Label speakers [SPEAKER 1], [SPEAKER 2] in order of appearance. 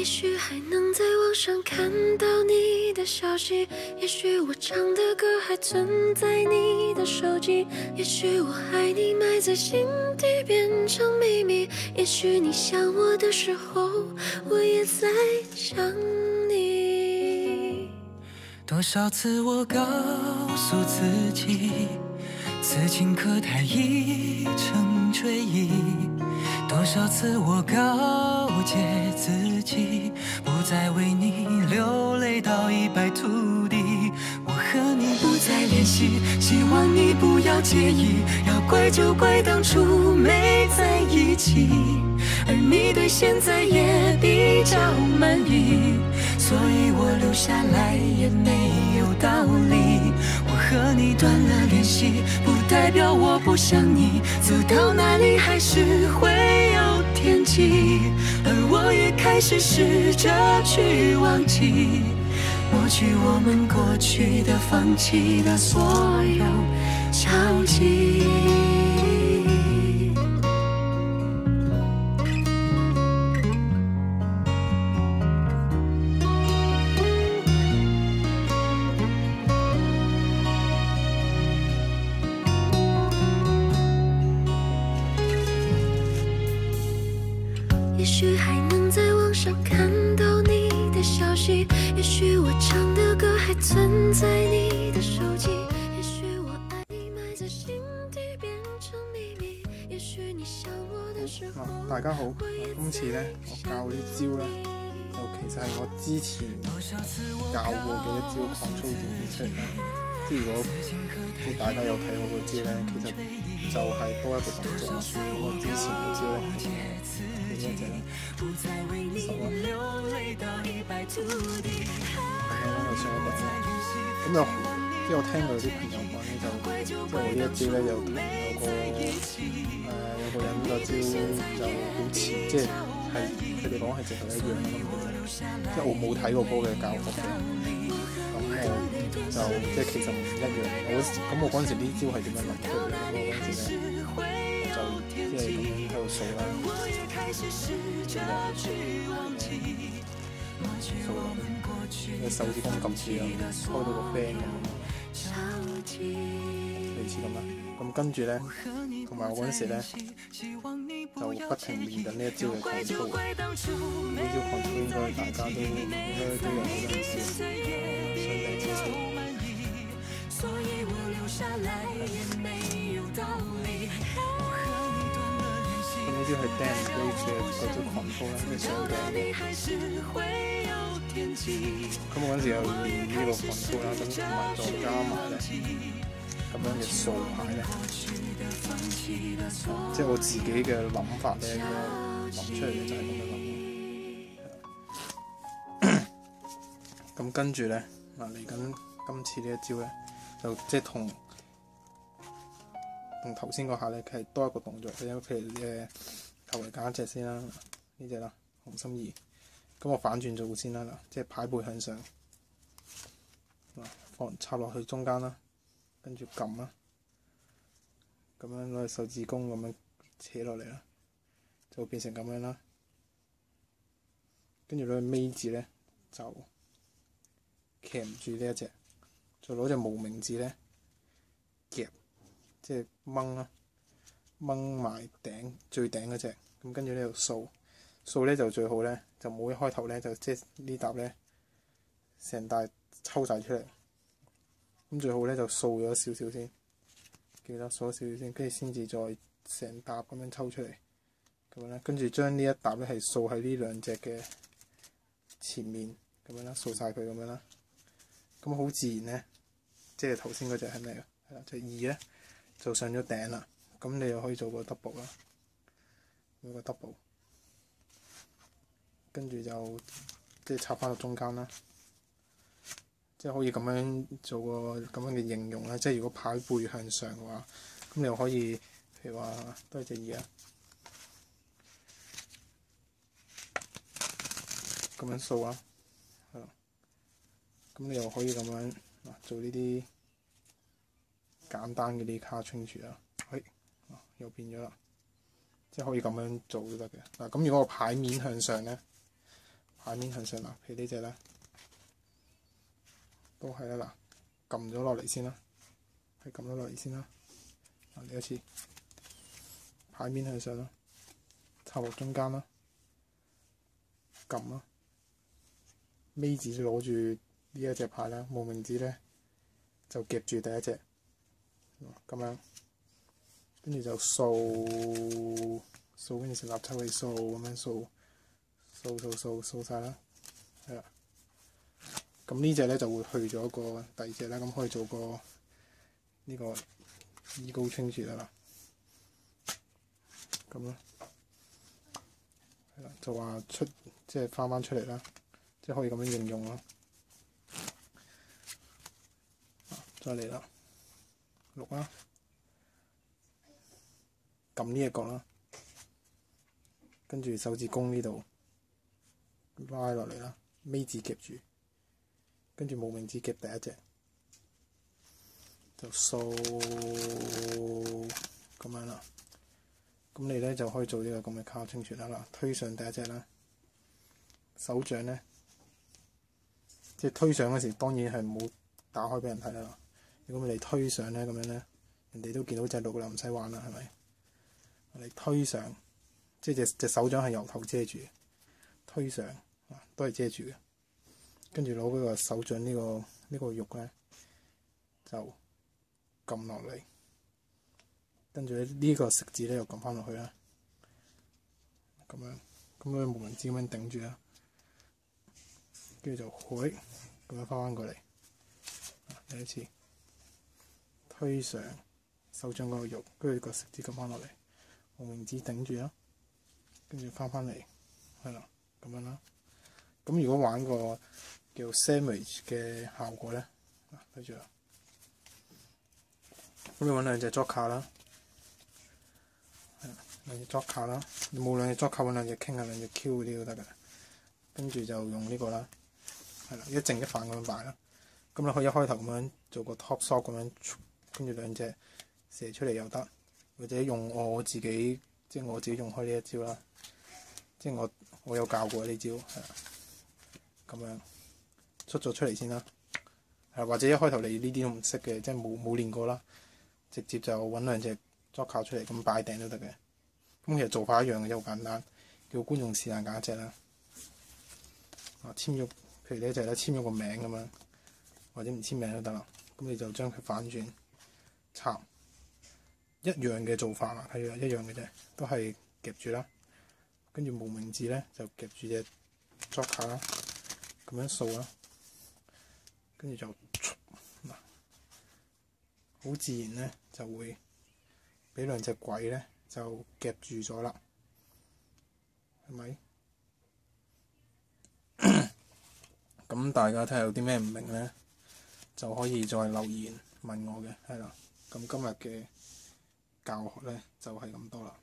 [SPEAKER 1] 也许还能在网上看到你的消息，也许我唱的歌还存在你的手机，也许我爱你埋在心底变成秘密，也许你想我的时候，我也在想你。
[SPEAKER 2] 多少次我告诉自己，此情可待已成追忆，多少次我告诫自己，不再为你流泪到一败涂地。我和你不再联系，希望你不要介意，要怪就怪当初没在一起，而你对现在也比较满意，所以我留下来也没有道理。我和你断了联系，不代表我不想你，走到哪里还是会有天际，而我也开始试着去忘记，抹去我们过去的、放弃的所有交集。
[SPEAKER 1] 也许还能在网上看到你的消息，也许我唱的歌还存在你的手机，也许我爱你埋在心底變成秘密，也許你想我的時候。
[SPEAKER 3] 大家好，今次呢，我教啲招呢，就其實係我之前教過嘅一招狂操電影出嚟啦。即係如果大家有睇我個招呢，其實就係多一個動作啦。我之前嘅招呢，係呢一隻啦，手啦，咁樣就上咗頂啦。咁有即係我聽過有啲朋友講呢，即係我呢一招呢，有同有個人個招就好似，即係佢哋講係直頭一樣咁嘅啫。即係我冇睇過嗰個嘅教學嘅，咁我就即係其實唔一樣。我嗰陣時呢招係點樣諗出嚟嘅？咁我嗰陣時咧就即係咁樣喺度掃啦，掃落去，手指公撳住啊，開到個 band 咁樣，類似咁啦。咁跟住咧，同埋我嗰陣時咧就不停練緊呢一招嘅狂操。呢招狂操應該大家都有好多人知，上頂之操。咁呢招係 dance wave 嘅嗰招狂操啦，即係上頂嘅。咁我嗰陣時又練呢個狂操啦，咁同埋再加埋咧咁樣嘅掃牌咧，即係我自己嘅諗法咧，諗出嚟嘅就係咁樣諗。咁跟住咧，嚟緊今次呢一招咧，就即係同頭先嗰下咧，佢係多一個動作嘅，因為譬如求其揀一隻先啦，呢隻啦，紅心兒。咁我反轉做先啦，嗱，即係牌背向上，插落去中間啦，跟住撳啦，咁樣攞隻手指公咁樣扯落嚟啦，就會變成咁樣啦。跟住攞隻尾字咧，就鉗住呢一隻，再攞隻無名指咧夾，即係掹啦，掹埋最頂嗰隻。咁跟住呢度掃咧就最好咧，就冇一開頭咧就即係呢沓咧成大抽晒出嚟。咁最好咧就掃咗少少先，記得掃咗少少先，跟住先至再成沓咁樣抽出嚟。咁樣咧，跟住將呢一沓咧係掃喺呢兩隻嘅前面咁樣啦，掃晒佢咁樣啦。咁好自然咧，即係頭先嗰隻係咩嘅？係啦，隻2咧就上咗頂啦。咁你又可以做個 double 啦，做個 double， 跟住就即係插翻到中間啦。即係可以咁樣做個咁樣嘅形容啦。即係如果牌背向上嘅話，咁你又可以譬如話都係隻2啊，咁樣掃啦，係啦。咁你又可以咁樣做呢啲簡單嘅啲卡 change 啦。又變咗啦，即係可以咁樣做都得嘅。嗱，咁如果個牌面向上咧，牌面向上啦。譬如呢隻啦，都係啦。嗱，撳咗落嚟先啦，係撳咗落嚟先啦。嚟一次，牌面向上啦，插落中間啦，撳啦。尾字攞住呢一隻牌啦，無名指咧就夾住第一隻，咁樣，跟住就掃，跟住成立抽起掃咁樣掃晒啦，係啦。咁呢隻咧就會去咗個第二隻啦，咁可以做個呢個衣高清住啦，咁啦，係啦，就話即係翻出嚟啦。即係可以咁樣應用咯。再嚟啦，6啦，撳呢一角啦，跟住手指公呢度拉落嚟啦，尾指夾住，跟住無名指夾第一隻，就掃咁樣啦。咁你咧就可以做呢個咁嘅卡清泉啦。推上第一隻啦，手掌咧。即係推上嗰時，當然係唔好打開俾人睇啦。如果你推上咧，咁樣咧，人哋都見到隻鹿啦，唔使玩啦，係咪？你推上，即係隻手掌係由頭遮住，推上都係遮住嘅。跟住攞嗰個手掌呢個肉咧，就撳落嚟，跟住呢個食指咧又撳翻落去啦。咁樣無名指咁樣頂住啦。跟住就咁樣翻過嚟，第一次推上手掌嗰個肉，跟住個食指撳翻落嚟，無名指頂住啦，跟住翻嚟，係啦，咁樣啦。咁如果玩個叫 sandwich 嘅效果咧，睇住啦。咁你揾兩隻 joker 啦，兩隻 joker 啦，你冇兩隻 joker 揾兩隻 king 啊，兩隻 Q 嗰啲都得㗎。跟住就用呢個啦。係啦，一正一反咁樣擺啦。咁你可以一開頭咁樣做個 top shot 咁樣，跟住兩隻射出嚟又得，或者用我自己用開呢一招啦。即係我有教過呢招，係啦，咁樣出嚟先啦。係或者一開頭你呢啲都唔識嘅，即係冇練過啦，直接就揾兩隻 joker 出嚟咁擺頂都得嘅。咁其實做法一樣嘅，好簡單，叫觀眾試下揀一隻啦。簽咗。譬如呢隻咧簽咗個名咁樣，或者唔簽名都得啦。咁你就將佢反轉插，一樣嘅做法啦，係一樣嘅啫，都係夾住啦。跟住無名指咧就夾住隻 joker 啦，咁樣掃啦，跟住就嗱，好自然咧就會俾兩隻鬼咧就夾住咗啦，係咪？咁大家睇下有啲咩唔明咧，就可以再留言問我嘅，係啦。咁今日嘅教學咧就係咁多啦。